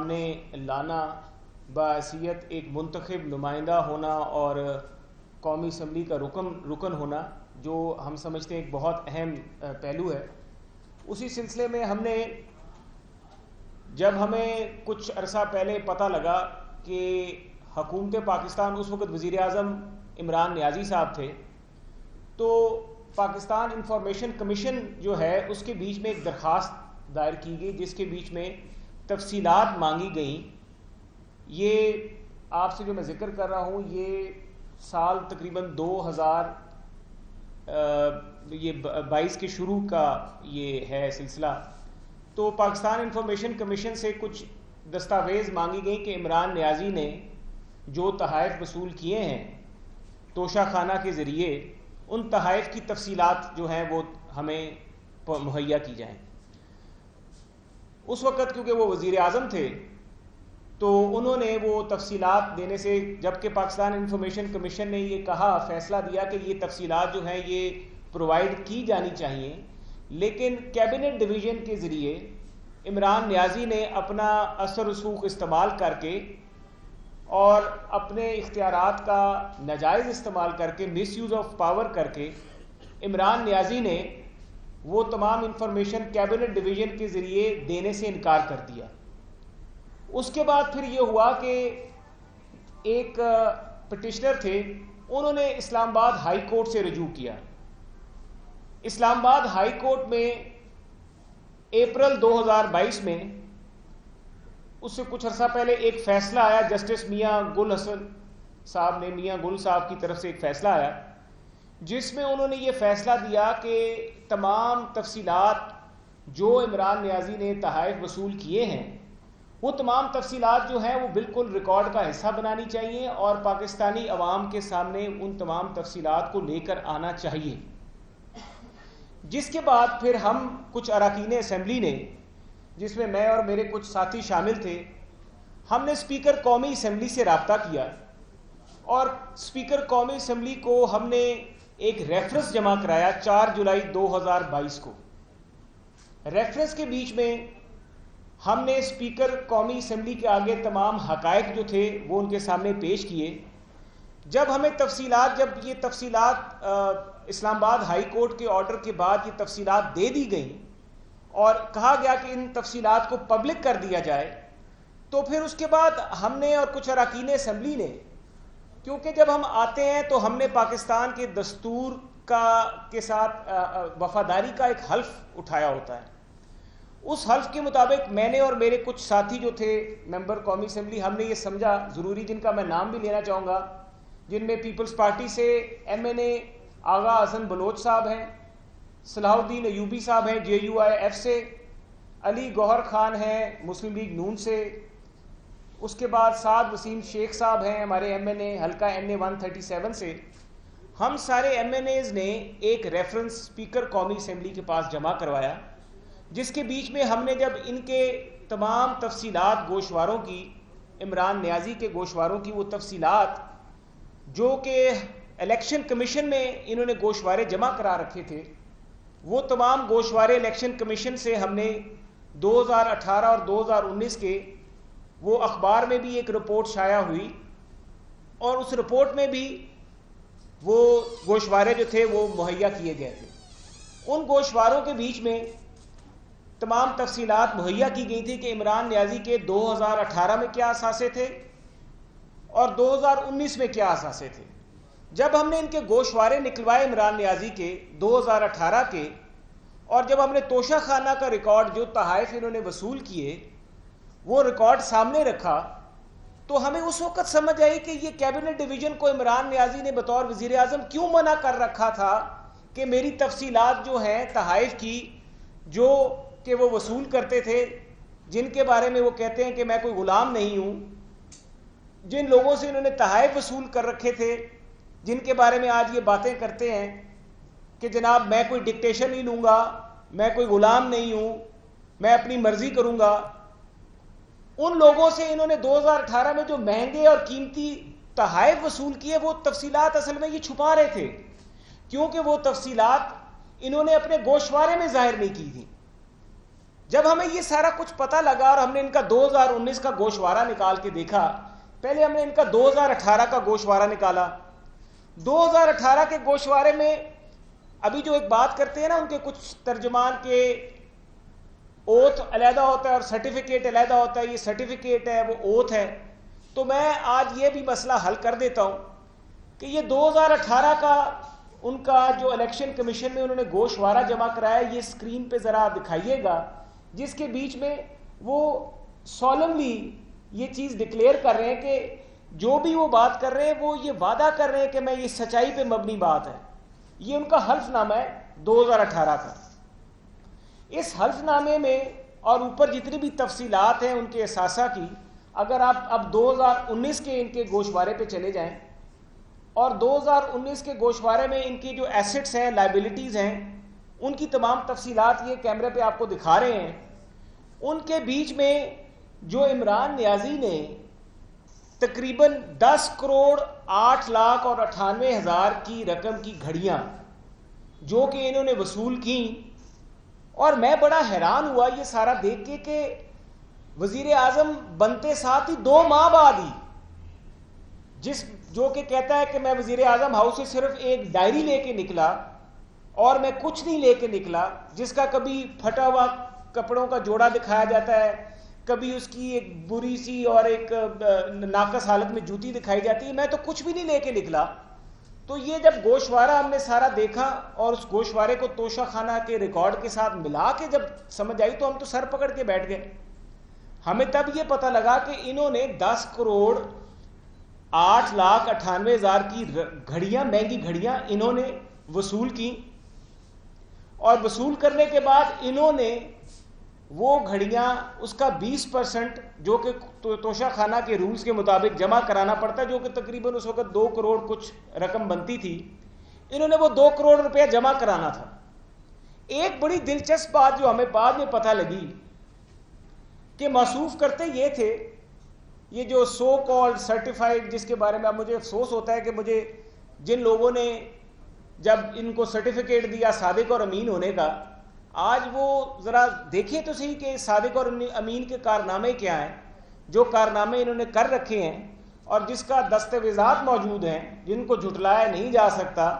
سامنے لانا بحیثیت ایک منتخب نمائندہ ہونا اور قومی اسمبلی کا رکن ہونا، جو ہم سمجھتے ہیں ایک بہت اہم پہلو ہے. اسی سلسلے میں جب ہمیں کچھ عرصہ پہلے پتہ لگا کہ حکومت پاکستان، اس وقت وزیر اعظم عمران نیازی صاحب تھے، تو پاکستان انفارمیشن کمیشن جو ہے اس کے بیچ میں ایک درخواست دائر کی گئی جس کے بیچ میں تفصیلات مانگی گئیں. یہ آپ سے جو میں ذکر کر رہا ہوں یہ سال تقریباً 2022 کے شروع کا یہ ہے سلسلہ. تو پاکستان انفارمیشن کمیشن سے کچھ دستاویز مانگی گئی کہ عمران نیازی نے جو تحائف وصول کیے ہیں توشہ خانہ کے ذریعے، ان تحائف کی تفصیلات جو ہیں وہ ہمیں مہیا کی جائیں. اس وقت کیونکہ وہ وزیر اعظم تھے تو انہوں نے وہ تفصیلات دینے سے، جبکہ پاکستان انفارمیشن کمیشن نے یہ کہا، فیصلہ دیا کہ یہ تفصیلات جو ہیں یہ پرووائڈ کی جانی چاہیے، لیکن کیبنٹ ڈویژن کے ذریعے عمران نیازی نے اپنا اثر رسوخ استعمال کر کے اور اپنے اختیارات کا ناجائز استعمال کر کے، مس یوز آف پاور کر کے، عمران نیازی نے وہ تمام انفارمیشن کیبنٹ ڈویژن کے ذریعے دینے سے انکار کر دیا. اس کے بعد پھر یہ ہوا کہ ایک پٹیشنر تھے، انہوں نے اسلام آباد ہائی کورٹ سے رجوع کیا. اسلام آباد ہائی کورٹ میں اپریل 2022 میں، اس سے کچھ عرصہ پہلے ایک فیصلہ آیا، جسٹس میاں گل حسن صاحب نے، میاں گل صاحب کی طرف سے ایک فیصلہ آیا جس میں انہوں نے یہ فیصلہ دیا کہ تمام تفصیلات جو عمران نیازی نے تحائف وصول کیے ہیں، وہ تمام تفصیلات جو ہیں وہ بالکل ریکارڈ کا حصہ بنانی چاہیے اور پاکستانی عوام کے سامنے ان تمام تفصیلات کو لے کر آنا چاہیے. جس کے بعد پھر ہم کچھ اراکین اسمبلی نے، جس میں میں اور میرے کچھ ساتھی شامل تھے، ہم نے اسپیکر قومی اسمبلی سے رابطہ کیا اور اسپیکر قومی اسمبلی کو ہم نے ایک ریفرنس جمع کرایا 4 جولائی 2022 کو. ریفرنس کے بیچ میں ہم نے اسپیکر قومی اسمبلی کے آگے تمام حقائق جو تھے وہ ان کے سامنے پیش کیے. جب ہمیں جب یہ تفصیلات اسلام آباد ہائی کورٹ کے آرڈر کے بعد یہ تفصیلات دے دی گئیں اور کہا گیا کہ ان تفصیلات کو پبلک کر دیا جائے، تو پھر اس کے بعد ہم نے اور کچھ اراکین اسمبلی نے، کیونکہ جب ہم آتے ہیں تو ہم نے پاکستان کے دستور کے ساتھ وفاداری کا ایک حلف اٹھایا ہوتا ہے. اس حلف کے مطابق میں نے اور میرے کچھ ساتھی جو تھے ممبر قومی اسمبلی، ہم نے یہ سمجھا ضروری، جن کا میں نام بھی لینا چاہوں گا، جن میں پیپلز پارٹی سے ایم این اے آغا حسن بلوچ صاحب ہیں، صلاح الدین ایوبی صاحب ہیں JUIF سے، علی گوہر خان ہیں مسلم لیگ نون سے، اس کے بعد سعد وسیم شیخ صاحب ہیں ہمارے ایم این اے حلقہ NA 137 سے. ہم سارے ایم این ایز نے ایک ریفرنس اسپیکر قومی اسمبلی کے پاس جمع کروایا، جس کے بیچ میں ہم نے جب ان کے تمام تفصیلات گوشواروں کی، عمران نیازی کے گوشواروں کی وہ تفصیلات جو کہ الیکشن کمیشن میں انہوں نے گوشوارے جمع کرا رکھے تھے، وہ تمام گوشوارے الیکشن کمیشن سے ہم نے 2018 اور 2019 کے وہ اخبار میں بھی ایک رپورٹ شائع ہوئی اور اس رپورٹ میں بھی وہ گوشوارے جو تھے وہ مہیا کیے گئے تھے. ان گوشواروں کے بیچ میں تمام تفصیلات مہیا کی گئی تھی کہ عمران نیازی کے 2018 میں کیا اثاثے تھے اور 2019 میں کیا اثاثے تھے. جب ہم نے ان کے گوشوارے نکلوائے عمران نیازی کے 2018 کے، اور جب ہم نے توشہ خانہ کا ریکارڈ جو تحائف انہوں نے وصول کیے وہ ریکارڈ سامنے رکھا، تو ہمیں اس وقت سمجھ آئی کہ یہ کیبنٹ ڈویژن کو عمران نیازی نے بطور وزیر اعظم کیوں منع کر رکھا تھا کہ میری تفصیلات جو ہیں تحائف کی، جو کہ وہ وصول کرتے تھے، جن کے بارے میں وہ کہتے ہیں کہ میں کوئی غلام نہیں ہوں، جن لوگوں سے انہوں نے تحائف وصول کر رکھے تھے، جن کے بارے میں آج یہ باتیں کرتے ہیں کہ جناب میں کوئی ڈکٹیشن نہیں لوں گا، میں کوئی غلام نہیں ہوں، میں اپنی مرضی کروں گا، ان لوگوں سے انہوں نے 2018 میں جو مہنگے اور قیمتی تحائف وصول کیے وہ تفصیلات اصل میں یہ چھپا رہے تھے، کیونکہ وہ تفصیلات انہوں نے اپنے گوشوارے میں ظاہر نہیں کی تھی. جب ہمیں یہ سارا کچھ پتہ لگا اور ہم نے ان کا 2019 کا گوشوارہ نکال کے دیکھا، پہلے ہم نے ان کا 2018 کا گوشوارہ نکالا. 2018 کے گوشوارے میں ابھی جو ایک بات کرتے ہیں نا، ان کے کچھ ترجمان کے اوتھ علیحدہ ہوتا ہے اور سرٹیفکیٹ علیحدہ ہوتا ہے، یہ سرٹیفکیٹ ہے وہ اوتھ ہے. تو میں آج یہ بھی مسئلہ حل کر دیتا ہوں کہ یہ 2018 کا ان کا جو الیکشن کمیشن میں انہوں نے گوشوارہ جمع کرایا، یہ اسکرین پہ ذرا دکھائیے گا، جس کے بیچ میں وہ سولملی یہ چیز ڈکلیئر کر رہے ہیں کہ جو بھی وہ بات کر رہے ہیں وہ یہ وعدہ کر رہے ہیں کہ میں یہ سچائی پہ مبنی بات ہے. یہ ان کا حلف نامہ ہے 2018 کا. اس حلف نامے میں اور اوپر جتنی بھی تفصیلات ہیں ان کے اثاثہ کی، اگر آپ اب 2019 کے ان کے گوشوارے پہ چلے جائیں اور 2019 کے گوشوارے میں ان کی جو ایسٹس ہیں، لائبلٹیز ہیں، ان کی تمام تفصیلات یہ کیمرے پہ آپ کو دکھا رہے ہیں. ان کے بیچ میں جو عمران نیازی نے تقریباً 10 کروڑ 8 لاکھ اور 98 ہزار کی رقم کی گھڑیاں جو کہ انہوں نے وصول کی، اور میں بڑا حیران ہوا یہ سارا دیکھ کے کہ وزیر اعظم بنتے ساتھ ہی 2 ماہ بعد ہی جو کہ کہتا ہے کہ میں وزیر اعظم ہاؤس سے صرف ایک ڈائری لے کے نکلا اور میں کچھ نہیں لے کے نکلا، جس کا کبھی پھٹا ہوا کپڑوں کا جوڑا دکھایا جاتا ہے، کبھی اس کی ایک بری سی اور ایک ناقص حالت میں جوتی دکھائی جاتی ہے، میں تو کچھ بھی نہیں لے کے نکلا. تو یہ جب گوشوارہ ہم نے سارا دیکھا اور اس گوشوارے کو توشہ خانہ کے ریکارڈ کے ساتھ ملا کے جب سمجھ آئی تو ہم تو سر پکڑ کے بیٹھ گئے. ہمیں تب یہ پتہ لگا کہ انہوں نے 10 کروڑ 8 لاکھ 98 ہزار کی گھڑیاں، مہنگی گھڑیاں انہوں نے وصول کی، اور وصول کرنے کے بعد انہوں نے وہ گھڑیاں اس کا 20% جو کہ توشہ خانہ کے رولز کے مطابق جمع کرانا پڑتا ہے، جو کہ تقریباً اس وقت 2 کروڑ کچھ رقم بنتی تھی، انہوں نے وہ 2 کروڑ روپیہ جمع کرانا تھا. ایک بڑی دلچسپ بات جو ہمیں بعد میں پتہ لگی کہ موصوف کرتے یہ تھے، یہ جو سو کالڈ سرٹیفائڈ، جس کے بارے میں اب مجھے افسوس ہوتا ہے کہ مجھے جن لوگوں نے جب ان کو سرٹیفکیٹ دیا صادق اور امین ہونے کا، آج وہ ذرا دیکھیں تو صحیح کہ صادق اور امین کے کارنامے کیا ہیں، جو کارنامے انہوں نے کر رکھے ہیں اور جس کا دستاویزات موجود ہیں جن کو جھٹلایا نہیں جا سکتا.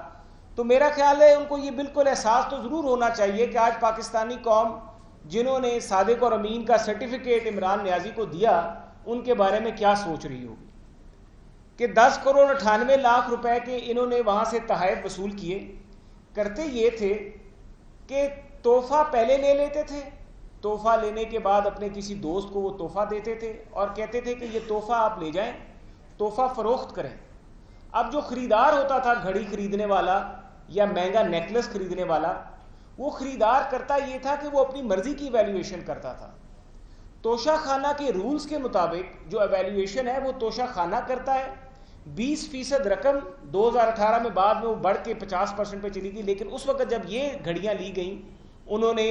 تو میرا خیال ہے ان کو یہ بالکل احساس تو ضرور ہونا چاہیے کہ آج پاکستانی قوم جنہوں نے صادق اور امین کا سرٹیفکیٹ عمران نیازی کو دیا، ان کے بارے میں کیا سوچ رہی ہوگی کہ 10 کروڑ 98 لاکھ روپے کے انہوں نے وہاں سے تحائف وصول کیے. کرتے یہ تھے کہ تحفہ پہلے لے لیتے تھے، تحفہ لینے کے بعد اپنے کسی دوست کو وہ تحفہ دیتے تھے اور کہتے تھے کہ یہ تحفہ آپ لے جائیں، تحفہ فروخت کریں. اب جو خریدار ہوتا تھا گھڑی خریدنے والا یا مہنگا نیکلس خریدنے والا، وہ خریدار کرتا یہ تھا کہ وہ اپنی مرضی کی ایویلیویشن کرتا تھا. توشہ خانہ کے رولز کے مطابق جو ایویلیویشن ہے وہ توشہ خانہ کرتا ہے. 20% رقم 2018 میں بعد میں وہ بڑھ کے 50% پہ چلی گئی، لیکن اس وقت جب یہ گھڑیاں لی گئیں انہوں نے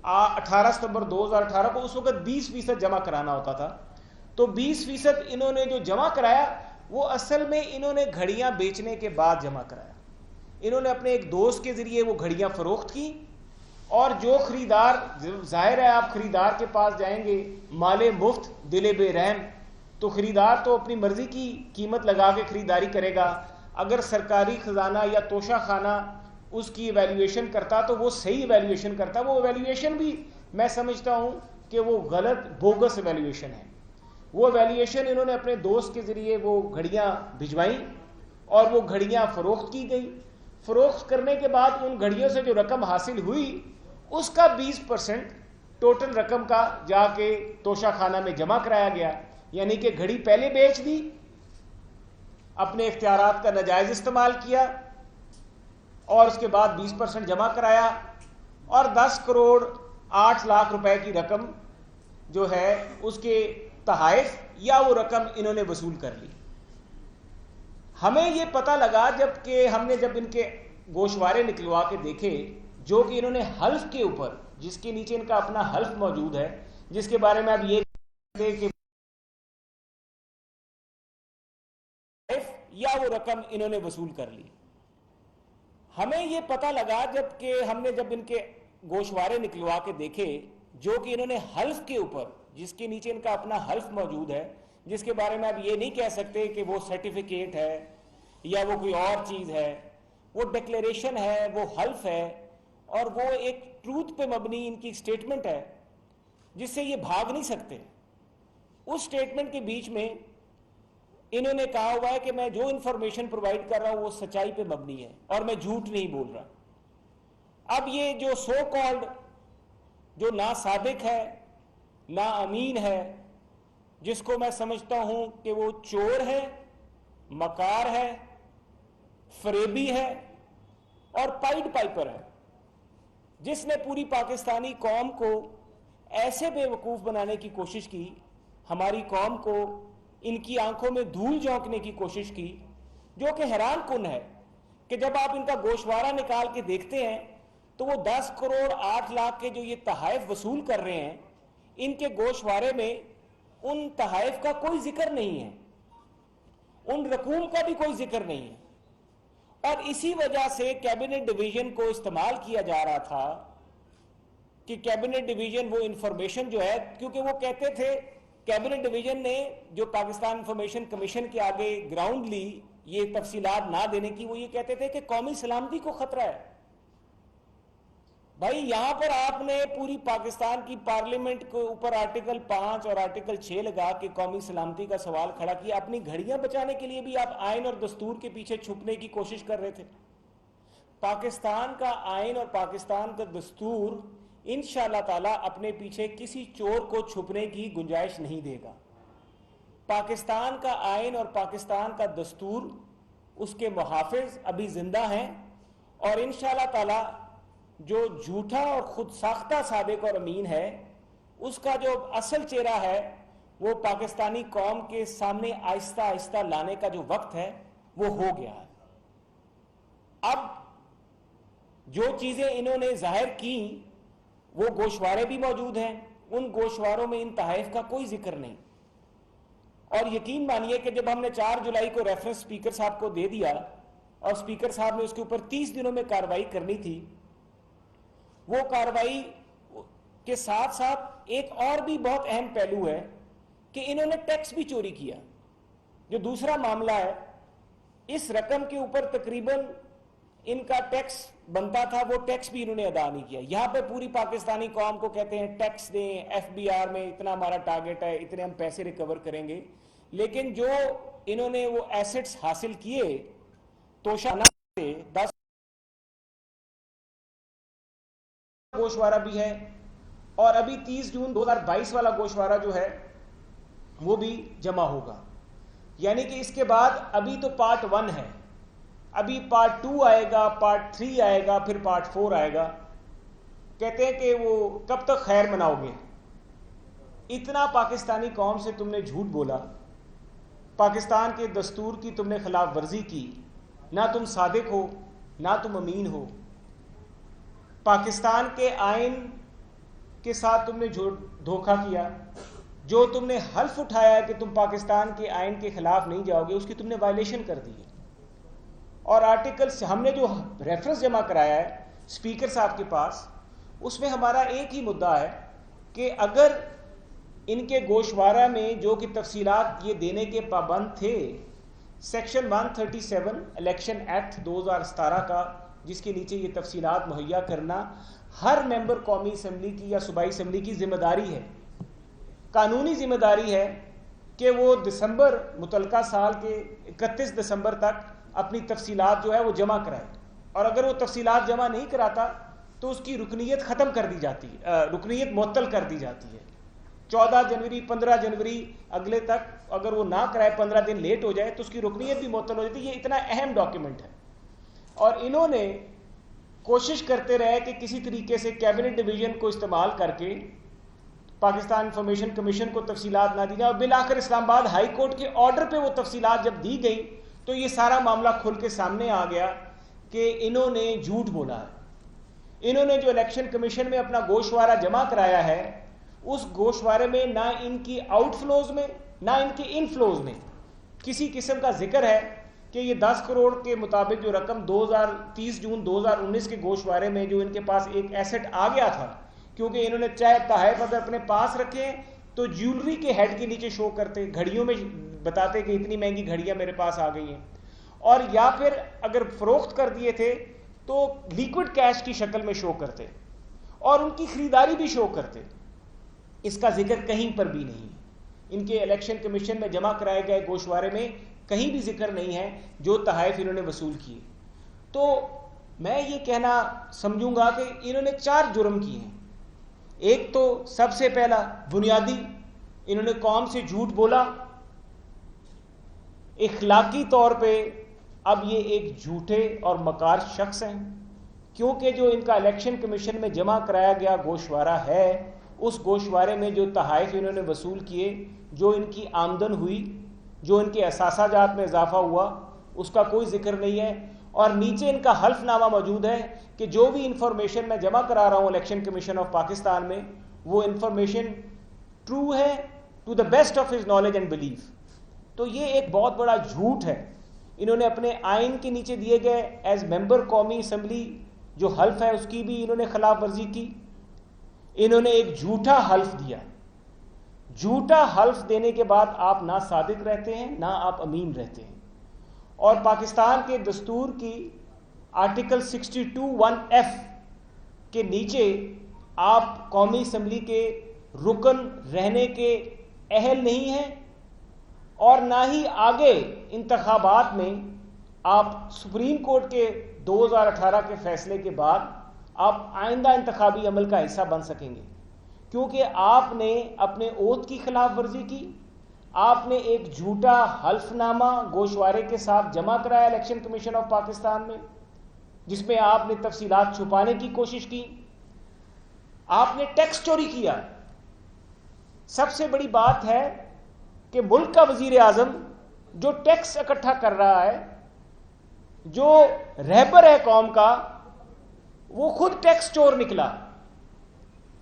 18 ستمبر 2018 کو اس وقت 20% جمع کرانا ہوتا تھا. تو 20% انہوں نے جو جمع کرایا وہ اصل میں انہوں نے گھڑیاں بیچنے کے بعد جمع کرایا. انہوں نے اپنے ایک دوست کے ذریعے وہ گھڑیاں فروخت کی، اور جو خریدار، ظاہر ہے آپ خریدار کے پاس جائیں گے مال مفت دل بے رحم، تو خریدار تو اپنی مرضی کی قیمت لگا کے خریداری کرے گا. اگر سرکاری خزانہ یا توشہ خانہ اس کی ایویلیویشن کرتا تو وہ صحیح ایویلیویشن کرتا. وہ ایویلیویشن بھی میں سمجھتا ہوں کہ وہ غلط بوگس ایویلیویشن ہے. وہ ایویلیویشن انہوں نے اپنے دوست کے ذریعے وہ گھڑیاں بھجوائیں اور وہ گھڑیاں فروخت کی گئیں. فروخت کرنے کے بعد ان گھڑیوں سے جو رقم حاصل ہوئی اس کا 20% ٹوٹل رقم کا جا کے توشہ خانہ میں جمع کرایا گیا. یعنی کہ گھڑی پہلے بیچ دی، اپنے اختیارات کا ناجائز استعمال کیا اور اس کے بعد 20% جمع کرایا، اور 10 کروڑ 8 لاکھ روپے کی رقم جو ہے اس کے تحائف یا وہ رقم انہوں نے وصول کر لی. ہمیں یہ پتہ لگا ہم نے جب ان کے گوشوارے نکلوا کے دیکھے، جو کہ انہوں نے حلف کے اوپر، جس کے نیچے ان کا اپنا حلف موجود ہے، جس کے بارے میں اب یہ کہ یا وہ رقم انہوں نے وصول کر لی. ہمیں یہ پتہ لگا جب ان کے گوشوارے نکلوا کے دیکھے جو کہ انہوں نے حلف کے اوپر، جس کے نیچے ان کا اپنا حلف موجود ہے، جس کے بارے میں آپ یہ نہیں کہہ سکتے کہ وہ سرٹیفکیٹ ہے یا وہ کوئی اور چیز ہے، وہ ڈکلیریشن ہے، وہ حلف ہے، اور وہ ایک ٹروتھ پہ مبنی ان کی سٹیٹمنٹ ہے جس سے یہ بھاگ نہیں سکتے. اس سٹیٹمنٹ کے بیچ میں انہوں نے کہا ہوا ہے کہ میں جو انفارمیشن پرووائڈ کر رہا ہوں وہ سچائی پہ مبنی ہے اور میں جھوٹ نہیں بول رہا. اب یہ جو سو کالڈ، جو نا صادق ہے، نا امین ہے، جس کو میں سمجھتا ہوں کہ وہ چور ہے، مکار ہے، فریبی ہے اور پائڈ پائپر ہے، جس نے پوری پاکستانی قوم کو ایسے بے وقوف بنانے کی کوشش کی، ہماری قوم کو ان کی آنکھوں میں دھول جھونکنے کی کوشش کی، جو کہ حیران کن ہے کہ جب آپ ان کا گوشوارہ نکال کے دیکھتے ہیں تو وہ 10 کروڑ 8 لاکھ کے جو یہ تحائف وصول کر رہے ہیں، ان کے گوشوارے میں ان تحائف کا کوئی ذکر نہیں ہے، ان رقوم کا بھی کوئی ذکر نہیں ہے. اور اسی وجہ سے کیبنٹ ڈویژن کو استعمال کیا جا رہا تھا کہ کیبنٹ ڈویژن وہ انفارمیشن جو ہے، کیونکہ وہ کہتے تھے کیبنٹ ڈویژن نے جو پاکستان انفارمیشن کمیشن کے آگے گراؤنڈ لی یہ تفصیلات نہ دینے کی، وہ یہ کہتے تھے کہ قومی سلامتی کو خطرہ ہے. بھائی یہاں پر آپ نے پوری پاکستان کی پارلیمنٹ کے اوپر آرٹیکل 5 اور آرٹیکل 6 لگا کے قومی سلامتی کا سوال کھڑا کیا. اپنی گھڑیاں بچانے کے لیے بھی آپ آئین اور دستور کے پیچھے چھپنے کی کوشش کر رہے تھے. پاکستان کا آئین اور پاکستان کا دستور انشاءاللہ تعالیٰ اپنے پیچھے کسی چور کو چھپنے کی گنجائش نہیں دے گا. پاکستان کا آئین اور پاکستان کا دستور، اس کے محافظ ابھی زندہ ہیں، اور انشاءاللہ تعالیٰ جو جھوٹا اور خود ساختہ صادق اور امین ہے، اس کا جو اصل چہرہ ہے وہ پاکستانی قوم کے سامنے آہستہ آہستہ لانے کا جو وقت ہے وہ ہو گیا ہے. اب جو چیزیں انہوں نے ظاہر کی وہ گوشوارے بھی موجود ہیں، ان گوشواروں میں ان تحائف کا کوئی ذکر نہیں. اور یقین مانیے کہ جب ہم نے 4 جولائی کو ریفرنس اسپیکر صاحب کو دے دیا اور اسپیکر صاحب نے اس کے اوپر 30 دنوں میں کارروائی کرنی تھی، وہ کارروائی کے ساتھ ساتھ ایک اور بھی بہت اہم پہلو ہے کہ انہوں نے ٹیکس بھی چوری کیا. جو دوسرا معاملہ ہے، اس رقم کے اوپر تقریباً ان کا ٹیکس بنتا تھا، وہ ٹیکس بھی انہوں نے ادا نہیں کیا. یہاں پہ پوری پاکستانی قوم کو کہتے ہیں ٹیکس دیں، ایف بی آر میں اتنا ہمارا ٹارگٹ ہے، اتنے ہم پیسے ریکور کریں گے. لیکن جو انہوں نے وہ ایسٹس حاصل کیے توشہ سے 10 گوشوارہ بھی ہے، اور ابھی 30 جون 2022 والا گوشوارہ جو ہے وہ بھی جمع ہوگا. یعنی کہ اس کے بعد ابھی تو پارٹ 1 ہے، ابھی پارٹ 2 آئے گا، پارٹ 3 آئے گا، پھر پارٹ 4 آئے گا. کہتے ہیں کہ وہ کب تک خیر مناؤ گے؟ اتنا پاکستانی قوم سے تم نے جھوٹ بولا، پاکستان کے دستور کی تم نے خلاف ورزی کی، نہ تم صادق ہو نہ تم امین ہو. پاکستان کے آئین کے ساتھ تم نے دھوکہ کیا. جو تم نے حلف اٹھایا ہے کہ تم پاکستان کے آئین کے خلاف نہیں جاؤ گے، اس کی تم نے وائلیشن کر دی ہے. اور آرٹیکل سے ہم نے جو ریفرنس جمع کرایا ہے اسپیکر صاحب کے پاس، اس میں ہمارا ایک ہی مدعا ہے کہ اگر ان کے گوشوارہ میں جو کہ تفصیلات یہ دینے کے پابند تھے، سیکشن 137 الیکشن ایکٹ 2017 کا، جس کے نیچے یہ تفصیلات مہیا کرنا ہر ممبر قومی اسمبلی کی یا صوبائی اسمبلی کی ذمہ داری ہے، قانونی ذمہ داری ہے کہ وہ دسمبر متعلقہ سال کے 31 دسمبر تک اپنی تفصیلات جو ہے وہ جمع کرائے. اور اگر وہ تفصیلات جمع نہیں کراتا تو اس کی رکنیت ختم کر دی جاتی ہے، رکنیت معطل کر دی جاتی ہے. 14 جنوری 15 جنوری اگلے تک اگر وہ نہ کرائے، 15 دن لیٹ ہو جائے تو اس کی رکنیت بھی معطل ہو جاتی ہے. یہ اتنا اہم ڈاکیومنٹ ہے. اور انہوں نے کوشش کرتے رہے کہ کسی طریقے سے کیبنٹ ڈویژن کو استعمال کر کے پاکستان انفارمیشن کمیشن کو تفصیلات نہ دی جائیں، اور بالآخر اسلام آباد ہائی کورٹ کے آرڈر پہ وہ تفصیلات جب دی گئی تو یہ سارا معاملہ کھل کے سامنے آ گیا کہ انہوں نے جھوٹ بولا ہے. انہوں نے جو الیکشن کمیشن میں اپنا گوشوارہ جمع کرایا ہے، اس گوشوارے میں نہ ان کی آؤٹ فلوز میں نہ ان کے ان فلوز میں کسی قسم کا ذکر ہے کہ یہ 10 کروڑ کے مطابق جو رقم 30 جون 2019 کے گوشوارے میں جو ان کے پاس ایک ایسٹ آ گیا تھا، کیونکہ انہوں نے چاہے تحائف اگر اپنے پاس رکھے تو جیولری کے ہیڈ کے نیچے شو کرتے, گھڑیوں میں بتاتے کہ اتنی مہنگی گھڑیاں میرے پاس آ گئی ہیں, اور یا پھر اگر فروخت کر دیے تھے تو لیکوڈ کیش کی شکل میں شو کرتے, اور ان کی خریداری بھی شو کرتے. اس کا ذکر کہیں پر بھی نہیں, ان کے الیکشن کمیشن میں جمع کرائے گئے گوشوارے میں کہیں بھی ذکر نہیں ہے جو تحائف انہوں نے وصول کیے. تو میں یہ کہنا سمجھوں گا کہ انہوں نے 4 جرم کیے ہیں. ایک تو سب سے پہلا بنیادی, انہوں نے قوم سے جھوٹ بولا. اخلاقی طور پہ اب یہ ایک جھوٹے اور مکار شخص ہیں, کیونکہ جو ان کا الیکشن کمیشن میں جمع کرایا گیا گوشوارہ ہے, اس گوشوارے میں جو تحائف انہوں نے وصول کیے, جو ان کی آمدن ہوئی, جو ان کے اثاثہ جات میں اضافہ ہوا, اس کا کوئی ذکر نہیں ہے. اور نیچے ان کا حلف نامہ موجود ہے کہ جو بھی انفارمیشن میں جمع کرا رہا ہوں الیکشن کمیشن آف پاکستان میں, وہ انفارمیشن ٹرو ہے to the best of his knowledge and belief. تو یہ ایک بہت بڑا جھوٹ ہے. انہوں نے اپنے آئین کے نیچے دیے گئے ایز ممبر قومی اسمبلی جو حلف ہے اس کی بھی انہوں نے خلاف ورزی کی. انہوں نے ایک جھوٹا حلف دیا. جھوٹا حلف دینے کے بعد آپ نہ صادق رہتے ہیں نہ آپ امین رہتے ہیں. اور پاکستان کے دستور کی آرٹیکل 62(1)(f) کے نیچے آپ قومی اسمبلی کے رکن رہنے کے اہل نہیں ہیں, اور نہ ہی آگے انتخابات میں آپ سپریم کورٹ کے 2018 کے فیصلے کے بعد آپ آئندہ انتخابی عمل کا حصہ بن سکیں گے, کیونکہ آپ نے اپنے عہد کی خلاف ورزی کی. آپ نے ایک جھوٹا حلف نامہ گوشوارے کے ساتھ جمع کرایا الیکشن کمیشن آف پاکستان میں, جس میں آپ نے تفصیلات چھپانے کی کوشش کی. آپ نے ٹیکس چوری کیا. سب سے بڑی بات ہے کہ ملک کا وزیر اعظم جو ٹیکس اکٹھا کر رہا ہے, جو رہبر ہے قوم کا, وہ خود ٹیکس چور نکلا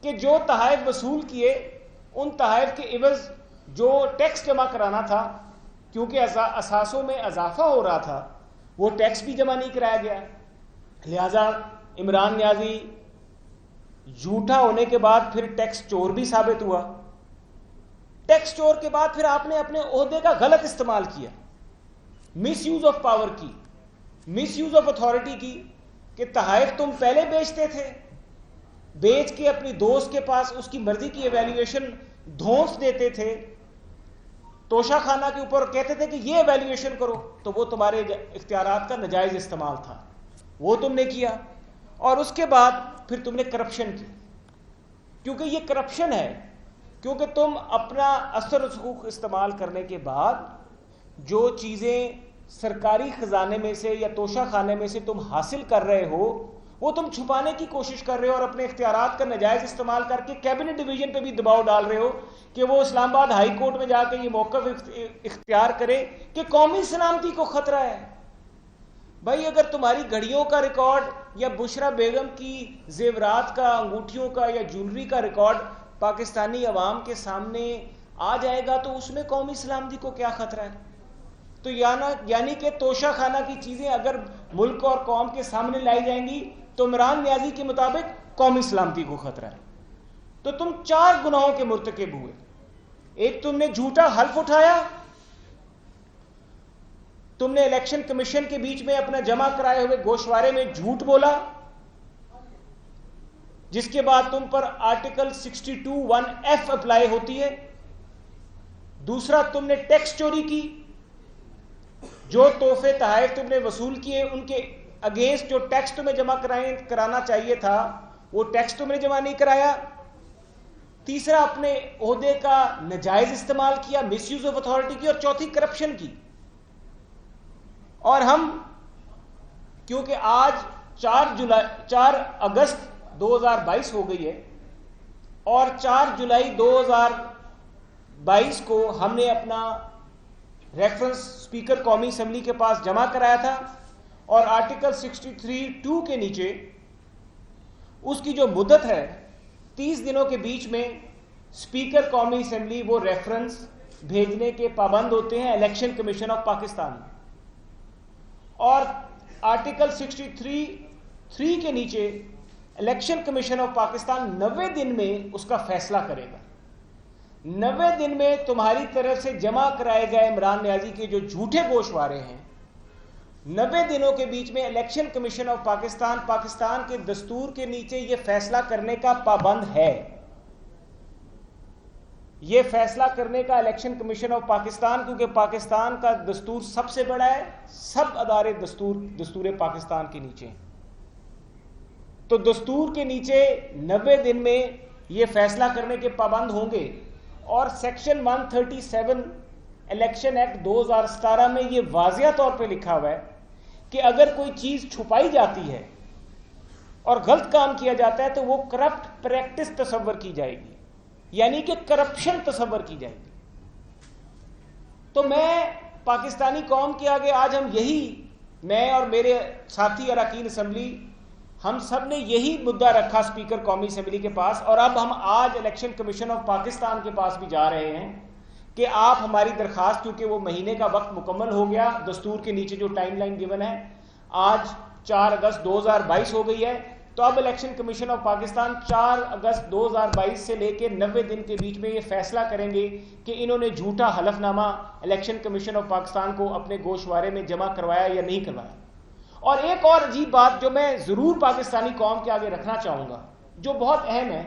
کہ جو تحائف وصول کیے ان تحائف کے عوض جو ٹیکس جمع کرانا تھا, کیونکہ اثاثوں میں اضافہ ہو رہا تھا, وہ ٹیکس بھی جمع نہیں کرایا گیا. لہذا عمران نیازی جھوٹا ہونے کے بعد پھر ٹیکس چور بھی ثابت ہوا. ٹیکس چور کے بعد پھر آپ نے اپنے عہدے کا غلط استعمال کیا, مس یوز آف پاور کی, مس یوز آف اتھارٹی کی, کہ تحائف تم پہلے بیچتے تھے, بیچ کے اپنی دوست کے پاس اس کی مرضی کی ایویلیویشن دھونس دیتے تھے, توشہ خانہ کے اوپر کہتے تھے کہ یہ ایویلیویشن کرو, تو وہ تمہارے اختیارات کا ناجائز استعمال تھا, وہ تم نے کیا. اور اس کے بعد پھر تم نے کرپشن کی, کیونکہ یہ کرپشن ہے, کیونکہ تم اپنا اثر و حقوق استعمال کرنے کے بعد جو چیزیں سرکاری خزانے میں سے یا توشہ خانے میں سے تم حاصل کر رہے ہو وہ تم چھپانے کی کوشش کر رہے ہو, اور اپنے اختیارات کا ناجائز استعمال کر کے کیبنٹ ڈویژن پہ بھی دباؤ ڈال رہے ہو کہ وہ اسلام آباد ہائی کورٹ میں جا کے یہ موقف اختیار کرے کہ قومی سلامتی کو خطرہ ہے. بھائی اگر تمہاری گھڑیوں کا ریکارڈ یا بشرا بیگم کی زیورات کا, انگوٹھیوں کا یا جولری کا ریکارڈ پاکستانی عوام کے سامنے آ جائے گا تو اس میں قومی سلامتی کو کیا خطرہ ہے؟ تو یعنی کہ توشہ خانہ کی چیزیں اگر ملک اور قوم کے سامنے لائی جائیں گی تو عمران نیازی کے مطابق قومی سلامتی کو خطرہ ہے. تو تم 4 گناہوں کے مرتکب ہوئے. ایک, تم نے جھوٹا حلف اٹھایا, تم نے الیکشن کمیشن کے بیچ میں اپنا جمع کرائے ہوئے گوشوارے میں جھوٹ بولا, جس کے بعد تم پر آرٹیکل 62(1)(f) اپلائی ہوتی ہے. دوسرا, تم نے ٹیکس چوری کی, جو تحفے تحائف تم نے وصول کیے ان کے اگینسٹ جو ٹیکس تمہیں جمع کرانا چاہیے تھا وہ ٹیکس تم نے جمع نہیں کرایا. تیسرا, اپنے عہدے کا ناجائز استعمال کیا, مس یوز آف اتھارٹی کی. اور چوتھی, کرپشن کی. اور ہم کیونکہ آج 4 اگست 2022 ہو گئی ہے, اور 4 جولائی 2022 کو ہم نے اپنا ریفرنس اسپیکر قومی اسمبلی کے پاس جمع کرایا تھا, اور آرٹیکل 63(2) کے نیچے اس کی جو مدت ہے 30 دنوں کے بیچ میں اسپیکر قومی اسمبلی وہ ریفرنس بھیجنے کے پابند ہوتے ہیں الیکشن کمیشن آف پاکستان. اور آرٹیکل 63(3) کے نیچے الیکشن کمیشن آف پاکستان 90 دن میں اس کا فیصلہ کرے گا. 90 دن میں تمہاری طرف سے جمع کرائے گئے عمران نیازی کے جو جھوٹے گوشوارے ہیں، 90 دنوں کے بیچ میں election commission of Pakistan Pakistan کے دستور کے نیچے یہ فیصلہ کرنے کا پابند ہے. یہ فیصلہ کرنے کا الیکشن کمیشن آف پاکستان، کیونکہ پاکستان کا دستور سب سے بڑا ہے، سب ادارے دستور پاکستان کے نیچے ہیں، تو دستور کے نیچے 90 دن میں یہ فیصلہ کرنے کے پابند ہوں گے. اور سیکشن 137 الیکشن ایکٹ 2017 میں یہ واضح طور پہ لکھا ہوا ہے کہ اگر کوئی چیز چھپائی جاتی ہے اور غلط کام کیا جاتا ہے تو وہ کرپٹ پریکٹس تصور کی جائے گی، یعنی کہ کرپشن تصور کی جائے گی. تو میں پاکستانی قوم کے آگے آج ہم یہی، میں اور میرے ساتھی اراکین اسمبلی، ہم سب نے یہی مدعا رکھا اسپیکر قومی اسمبلی کے پاس، اور اب ہم آج الیکشن کمیشن آف پاکستان کے پاس بھی جا رہے ہیں کہ آپ ہماری درخواست، کیونکہ وہ مہینے کا وقت مکمل ہو گیا دستور کے نیچے جو ٹائم لائن گیون ہے، آج 4 اگست 2022 ہو گئی ہے، تو اب الیکشن کمیشن آف پاکستان 4 اگست 2022 سے لے کے 90 دن کے بیچ میں یہ فیصلہ کریں گے کہ انہوں نے جھوٹا حلف نامہ الیکشن کمیشن آف پاکستان کو اپنے گوشوارے میں جمع کروایا یا نہیں کروایا. اور ایک اور عجیب بات جو میں ضرور پاکستانی قوم کے آگے رکھنا چاہوں گا، جو بہت اہم ہے،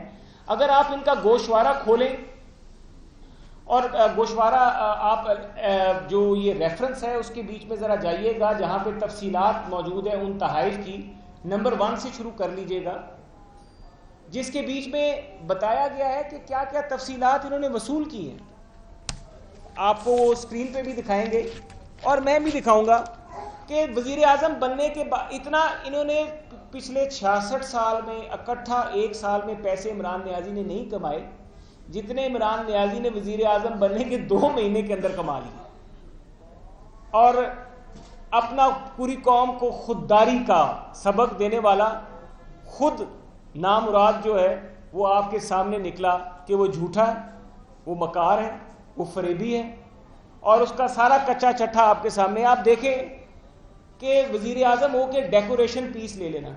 اگر آپ ان کا گوشوارہ کھولیں اور گوشوارہ آپ جو یہ ریفرنس ہے اس کے بیچ میں ذرا جائیے گا جہاں پہ تفصیلات موجود ہیں ان تحائف کی، نمبر 1 سے شروع کر لیجئے گا، جس کے بیچ میں بتایا گیا ہے کہ کیا کیا تفصیلات انہوں نے وصول کی ہیں. آپ کو وہ اسکرین پہ بھی دکھائیں گے اور میں بھی دکھاؤں گا کہ وزیر اعظم بننے کے بعد اتنا انہوں نے پچھلے 66 سال میں اکٹھا 1 سال میں پیسے عمران نیازی نے نہیں کمائے جتنے عمران نیازی نے وزیر اعظم بننے کے 2 مہینے کے اندر کما لیے. اور اپنا پوری قوم کو خودداری کا سبق دینے والا خود نامراد جو ہے وہ آپ کے سامنے نکلا کہ وہ جھوٹا ہے، وہ مکار ہے، وہ فریبی ہے، اور اس کا سارا کچا چٹھا آپ کے سامنے. آپ دیکھیں کہ وزیر اعظم ہو کے ڈیکوریشن پیس لے لینا،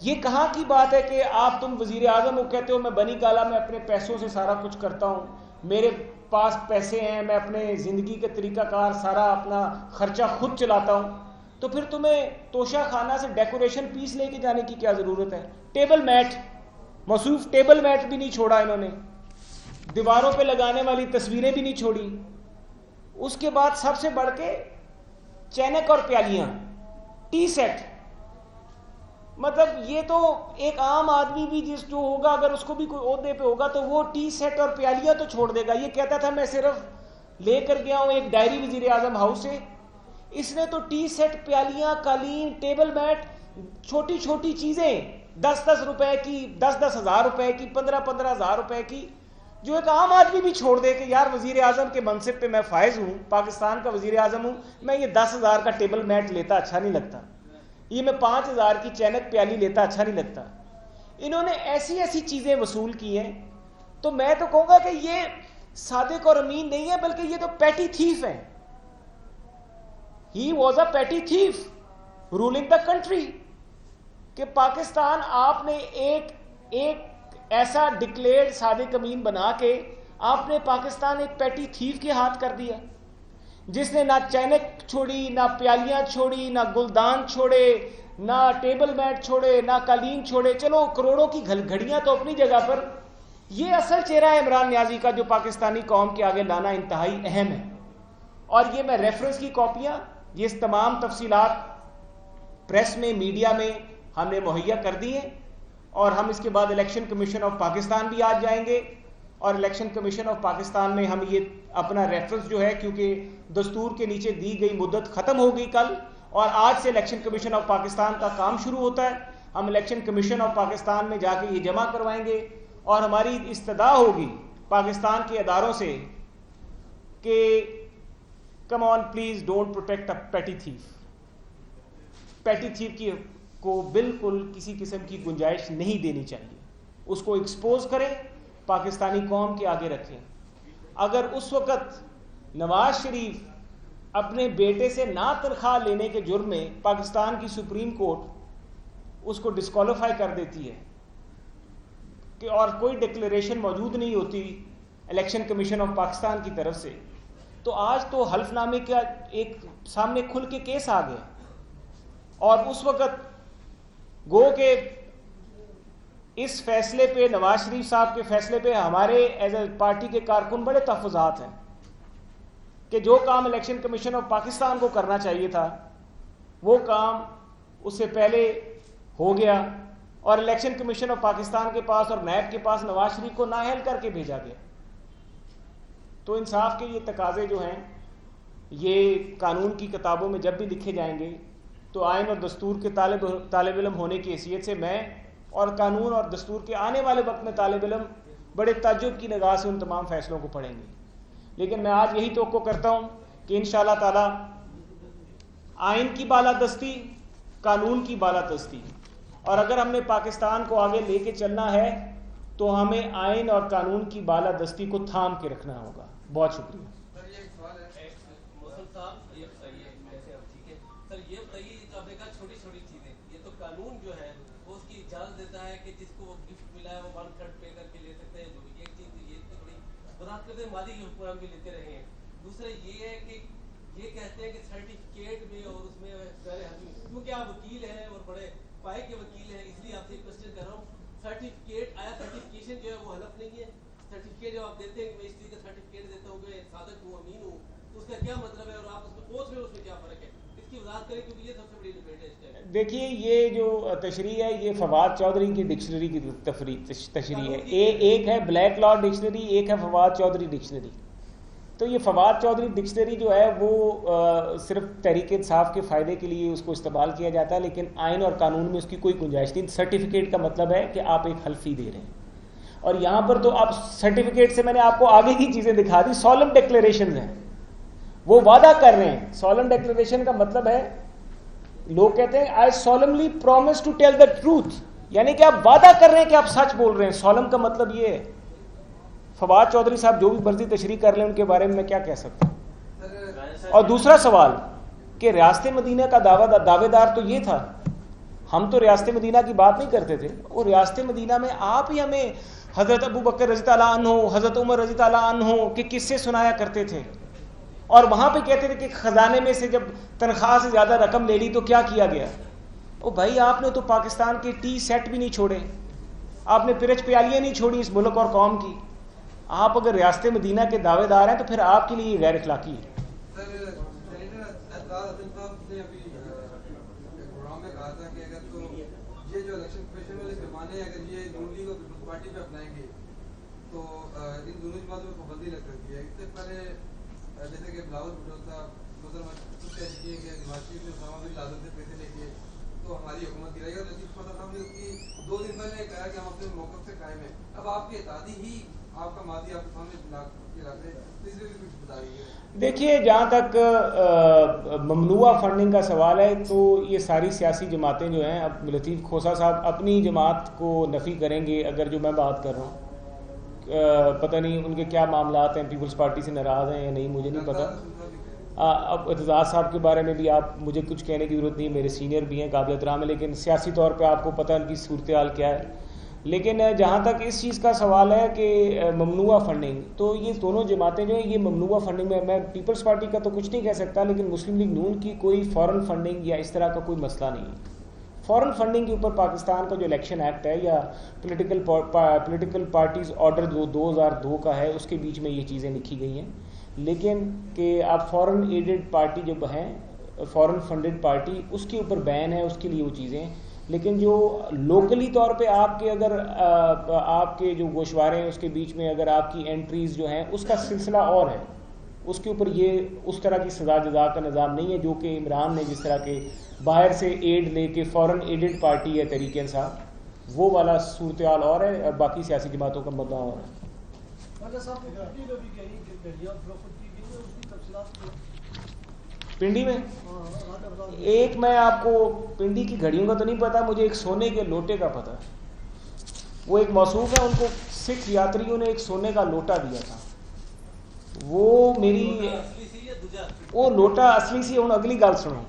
یہ کہاں کی بات ہے کہ آپ تم وزیر اعظم ہو، کہتے ہو میں بنی گالا میں اپنے پیسوں سے سارا کچھ کرتا ہوں، میرے پاس پیسے ہیں، میں اپنے زندگی کے طریقہ کار سارا اپنا خرچہ خود چلاتا ہوں، تو پھر تمہیں توشہ خانہ سے ڈیکوریشن پیس لے کے جانے کی کیا ضرورت ہے؟ ٹیبل میٹ، موصوف ٹیبل میٹ بھی نہیں چھوڑا انہوں نے، دیواروں پہ لگانے والی تصویریں بھی نہیں چھوڑی. اس کے بعد سب سے بڑھ کے چینک اور پیالیاں، ٹی سیٹ، مطلب یہ تو ایک عام آدمی بھی جس جو ہوگا اگر اس کو بھی کوئی عہدے پہ ہوگا تو وہ ٹی سیٹ اور پیالیاں تو چھوڑ دے گا. یہ کہتا تھا میں صرف لے کر گیا ہوں ایک ڈائری وزیر اعظم ہاؤس سے، اس نے تو ٹی سیٹ، پیالیاں، قالین، ٹیبل میٹ، چھوٹی چھوٹی چیزیں 10-10 روپے کی، 10-10 ہزار روپے کی، 15-15 ہزار روپے کی، جو ایک عام آدمی بھی چھوڑ دے کہ یار وزیر اعظم کے منصب پہ میں فائز ہوں، پاکستان کا وزیر اعظم ہوں، میں یہ 10,000 کا ٹیبل میٹ لیتا اچھا نہیں لگتا، یہ میں 5,000 کی چینک پیالی لیتا اچھا نہیں لگتا. انہوں نے ایسی ایسی چیزیں وصول کی ہیں. تو میں تو کہوں گا کہ یہ صادق اور امین نہیں ہے بلکہ یہ تو پیٹی تھیف ہے. ہی واز اے پیٹی تھیف رولنگ دا کنٹری. کہ پاکستان آپ نے ایک ایسا ڈکلیئرڈ صادق امین بنا کے آپ نے پاکستان ایک پیٹی تھیف کے ہاتھ کر دیا، جس نے نہ چینک چھوڑی، نہ پیالیاں چھوڑی، نہ گلدان چھوڑے، نہ ٹیبل میٹ چھوڑے، نہ قالین چھوڑے. چلو کروڑوں کی گھڑیاں تو اپنی جگہ پر، یہ اصل چہرہ ہے عمران نیازی کا جو پاکستانی قوم کے آگے لانا انتہائی اہم ہے. اور یہ میں ریفرنس کی کاپیاں، یہ تمام تفصیلات پریس میں، میڈیا میں ہم نے مہیا کر دی ہیں، اور ہم اس کے بعد الیکشن کمیشن آف پاکستان بھی آج جائیں گے، اور الیکشن کمیشن آف پاکستان میں ہم یہ اپنا ریفرنس جو ہے، کیونکہ دستور کے نیچے دی گئی مدت ختم ہو گئی کل، اور آج سے الیکشن کمیشن آف پاکستان کا کام شروع ہوتا ہے. ہم الیکشن کمیشن آف پاکستان میں جا کے یہ جمع کروائیں گے، اور ہماری استدعا ہوگی پاکستان کے اداروں سے کہ کم آن پلیز ڈونٹ پروٹیکٹ اے پیٹی تھیف. پیٹی تھیف کی کو بالکل کسی قسم کی گنجائش نہیں دینی چاہیے. اس کو ایکسپوز کریں، پاکستانی قوم کے آگے رکھیں. اگر اس وقت نواز شریف اپنے بیٹے سے نہ تنخواہ لینے کے جرم میں پاکستان کی سپریم کورٹ اس کو ڈسکوالیفائی کر دیتی ہے کہ اور کوئی ڈکلیریشن موجود نہیں ہوتی الیکشن کمیشن آف پاکستان کی طرف سے، تو آج تو حلف نامے کا ایک سامنے کھل کے کیس آ گیا، اور اس وقت گو کہ اس فیصلے پہ، نواز شریف صاحب کے فیصلے پہ ہمارے ایز اے پارٹی کے کارکن بڑے تحفظات ہیں کہ جو کام الیکشن کمیشن آف پاکستان کو کرنا چاہیے تھا وہ کام اس سے پہلے ہو گیا، اور الیکشن کمیشن آف پاکستان کے پاس اور نیب کے پاس نواز شریف کو نااہل کر کے بھیجا گیا۔ تو انصاف کے یہ تقاضے جو ہیں یہ قانون کی کتابوں میں جب بھی لکھے جائیں گے تو آئین اور دستور کے طالب علم ہونے کی حیثیت سے میں اور قانون اور دستور کے آنے والے وقت میں طالب علم بڑے تعجب کی نگاہ سے ان تمام فیصلوں کو پڑھیں گے۔ لیکن میں آج یہی توقع کرتا ہوں کہ انشاءاللہ تعالی آئین کی بالادستی، قانون کی بالادستی، اور اگر ہم نے پاکستان کو آگے لے کے چلنا ہے تو ہمیں آئین اور قانون کی بالادستی کو تھام کے رکھنا ہوگا۔ بہت شکریہ۔ چھوٹی چھوٹی چیزیں، یہ تو قانون جو ہے وہ اس کی اجازت دیتا ہے کہ جس کو وہ گفٹ ملا ہے وہ 1/3 پے کر کے لے سکتے ہیں، جو ایک چیز یہ تھوڑی وضاحت کرتے ہیں، مالی کے حکمران بھی لیتے رہے ہیں۔ دوسرا یہ ہے کہ یہ کہتے ہیں کہ سرٹیفکیٹ میں اور اس میں کیونکہ آپ وکیل ہیں اور بڑے پائے کے وکیل ہیں، اس لیے آپ سے ایک کوشچن کر رہا ہوں، سرٹیفکیٹ آیا سرٹیفکیشن جو ہے وہ حلف نہیں ہے؟ سرٹیفکیٹ جب آپ دیتے ہیں کہ میں اس چیز کا سرٹیفکیٹ دیتا ہوں کہ صادق ہوں، امین ہوں، تو اس کا کیا مطلب ہے، اور آپ اس میں اوتھ میں اس میں کیا فرق ہے؟ اس کی وضاحت کریں کیونکہ یہ سب سے بڑی ڈبیٹ ہے اس ٹائم۔ دیکھیے یہ جو تشریح ہے یہ فواد چودھری کی ڈکشنری کی تشریح ہے، ایک ہے بلیک لا ڈکشنری، ایک ہے فواد چودھری ڈکشنری۔ تو یہ فواد چودھری ڈکشنری جو ہے وہ صرف تحریک انصاف کے فائدے کے لیے اس کو استعمال کیا جاتا ہے، لیکن آئین اور قانون میں اس کی کوئی گنجائش نہیں۔ سرٹیفکیٹ کا مطلب ہے کہ آپ ایک حلفی دے رہے ہیں، اور یہاں پر تو آپ سرٹیفکیٹ سے میں نے آپ کو آگے کی چیزیں دکھا دی، سولم ڈیکلیریشنز ہیں، وہ وعدہ کر رہے ہیں۔ سولم ڈیکلیریشن کا مطلب ہے، لوگ کہتے ہیں I solemnly promise to tell the truth, یعنی کہ آپ وعدہ کر رہے ہیں کہ آپ سچ بول رہے ہیں۔ سولم کا مطلب یہ ہے۔ فواد چودھری صاحب جو بھی مرضی تشریح کر لیں، ان کے بارے میں میں کیا کہہ سکتا ہوں۔ اور دوسرا سوال کہ ریاست مدینہ کا دعوے دار تو یہ تھا، ہم تو ریاست مدینہ کی بات نہیں کرتے تھے، اور ریاست مدینہ میں آپ ہی ہمیں حضرت ابو بکر رضی اللہ عنہ، حضرت عمر رضی اللہ عنہ کے قصے سنایا کرتے تھے، اور وہاں پہ کہتے تھے کہ خزانے میں سے جب تنخواہ سے زیادہ رقم لے لی تو کیا کیا گیا۔ او بھائی آپ نے تو پاکستان کے ٹی سیٹ بھی نہیں چھوڑے، آپ نے پرچ پیالیاں نہیں چھوڑی اس ملک اور قوم کی۔ آپ اگر ریاست مدینہ کے دعوے دار ہیں تو پھر آپ کے لیے یہ غیر اخلاقی ہے۔ تو ان دونوں جماعتوں میں پابندی لگ سکتی ہے۔ اس سے پہلے جیسے کہ بلاول بھٹو صاحب کہ نواز شریف نے اسامہ بن لادن سے پیسے لے کے تو ہماری حکومت گرائی، اور لطیف فتح صاحب نے اس کی 2 دن پہلے کہا کہ ہم اپنے موقف سے قائم ہیں۔ اب آپ کی اتحادی ہی آپ کا ماضی آپ کے سامنے رکھ دیں، اس لیے بھی کچھ بتائیے۔ دیکھیے جہاں تک ممنوعہ فنڈنگ کا سوال ہے تو یہ ساری سیاسی جماعتیں جو ہیں، اب لطیف کھوسہ صاحب اپنی جماعت کو نفی کریں گے اگر جو میں بات کر رہا ہوں، پتہ نہیں ان کے کیا معاملات ہیں، پیپلز پارٹی سے ناراض ہیں یا نہیں مجھے نہیں پتہ۔ اب اعتزاز صاحب کے بارے میں بھی آپ مجھے کچھ کہنے کی ضرورت نہیں، میرے سینئر بھی ہیں، قابل احترام ہے، لیکن سیاسی طور پہ آپ کو پتہ ان کی صورتحال کیا ہے۔ لیکن جہاں تک اس چیز کا سوال ہے کہ ممنوعہ فنڈنگ، تو یہ دونوں جماعتیں جو ہیں یہ ممنوعہ فنڈنگ میں پیپلز پارٹی کا تو کچھ نہیں کہہ سکتا، لیکن مسلم لیگ نون کی کوئی فورن فنڈنگ یا اس طرح کا کوئی مسئلہ نہیں ہے۔ فورن فنڈنگ کے اوپر پاکستان کا جو الیکشن ایکٹ ہے یا پولیٹیکل پارٹیز آرڈر 2002 کا ہے، اس کے بیچ میں یہ چیزیں لکھی گئی ہیں، لیکن کہ آپ فورن ایڈڈ پارٹی جو ہیں، فورن فنڈڈ پارٹی، اس کے اوپر بین ہے، اس کے لیے وہ چیزیں، لیکن جو لوکلی طور پہ آپ کے اگر آپ کے جو گوشوارے ہیں اس کے بیچ میں اگر آپ کی انٹریز جو ہیں اس کا سلسلہ اور ہے، اس کے اوپر یہ اس طرح کی سزا جزا کا نظام نہیں ہے جو کہ عمران نے جس طرح کے باہر سے ایڈ لے کے فورن ایڈڈ پارٹی ہے تحریک انصاف، وہ والا صورتحال اور ہے، اور باقی سیاسی جماعتوں کا مدعا اور ہے۔ پنڈی میں ایک، میں آپ کو پنڈی کی گھڑیوں کا تو نہیں پتا، مجھے ایک سونے کے لوٹے کا پتا، وہ ایک موصوف ہے، ان کو سکھ یاتریوں نے ایک سونے کا لوٹا دیا تھا، وہ میری وہ لوٹا اصلی سی، ہوں اگلی گل سنو،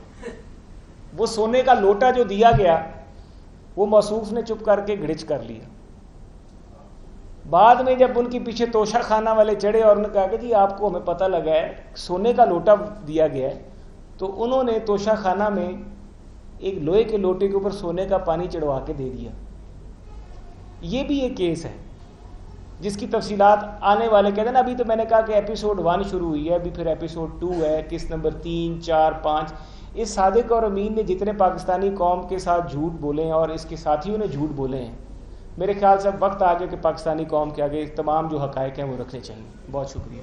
وہ سونے کا لوٹا جو دیا گیا وہ موصوف نے چپ کر کے گھڑچ کر لیا. بعد میں جب ان کی پیچھے توشہ خانہ والے چڑھے اور انہوں نے کہا کہ جی آپ کو ہمیں پتہ لگا ہے سونے کا لوٹا دیا گیا ہے, تو انہوں نے توشہ خانہ میں ایک لوہے کے لوٹے کے اوپر سونے کا پانی چڑھوا کے دے دیا. یہ بھی ایک کیس ہے جس کی تفصیلات آنے والے کہتے ہیں نا. ابھی تو میں نے کہا کہ ایپیسوڈ 1 شروع ہوئی ہے, ابھی پھر ایپیسوڈ 2 ہے, قسط نمبر 3, 4, 5. اس صادق اور امین نے جتنے پاکستانی قوم کے ساتھ جھوٹ بولے ہیں اور اس کے ساتھیوں نے جھوٹ بولے ہیں, میرے خیال سے اب وقت آ گیا کہ پاکستانی قوم کے آگے تمام جو حقائق ہیں وہ رکھنے چاہیے. بہت شکریہ.